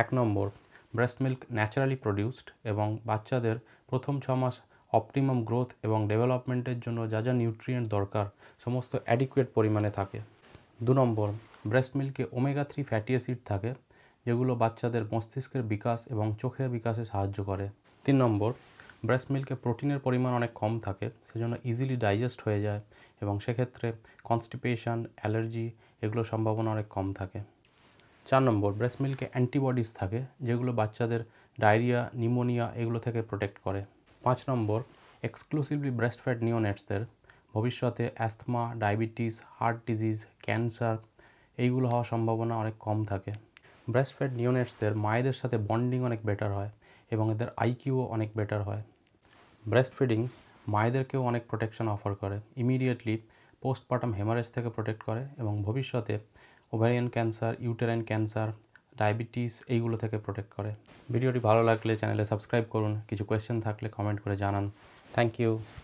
1 নম্বর, breast milk naturally produced এবং বাচ্চাদের প্রথম 6 মাস অপটিমাম গ্রোথ এবং ডেভেলপমেন্টের জন্য যা যা নিউট্রিয়েন্ট দরকার সমস্ত অ্যাডিকুয়েট পরিমাণে থাকে। 2 নম্বর, ব্রেস্ট মিল্কে ওমেগা 3 ফ্যাটি অ্যাসিড থাকে যেগুলো বাচ্চাদের মস্তিষ্কের বিকাশ এবং চোখের বিকাশে সাহায্য করে। 3 নম্বর, ব্রেস্ট মিল্কে প্রোটিনের পরিমাণ অনেক কম থাকে, সেজন্য ইজিলি ডাইজেস্ট হয়ে যায় এবং সেক্ষেত্রে কনস্টিপেশন, অ্যালার্জি এগুলোর সম্ভাবনা অনেক কম থাকে। 4 নম্বর, ব্রেস্ট মিল্কে অ্যান্টিবডিজ থাকে যেগুলো বাচ্চাদের ডায়রিয়া, নিউমোনিয়া এগুলো থেকে প্রোটেক্ট করে। 5 নম্বর, এক্সক্লুসিভলি ব্রেস্ট ফেড নিওনেটসদের ভবিষ্যতে asthma, diabetes, heart disease, cancer এইগুলো হওয়ার সম্ভাবনা অনেক কম থাকে। ব্রেস্ট ফেড নিওনেটসদের মায়েদের সাথে বন্ডিং অনেক বেটার হয় এবং এদের আইকিউও অনেক বেটার হয়। ব্রেস্ট ফিডিং মায়েদেরকেও অনেক প্রোটেকশন অফার করে, ইমিডিয়েটলি পোস্টপার্টাম হেমারেজ থেকে প্রোটেক্ট করে এবং ভবিষ্যতে ovarian cancer, uterine cancer, diabetes এইগুলো থেকে প্রোটেক্ট করে। ভিডিওটি ভালো লাগলে চ্যানেলে সাবস্ক্রাইব করুন, কিছু কোয়েশ্চেন থাকলে কমেন্ট করে জানান। Thank you.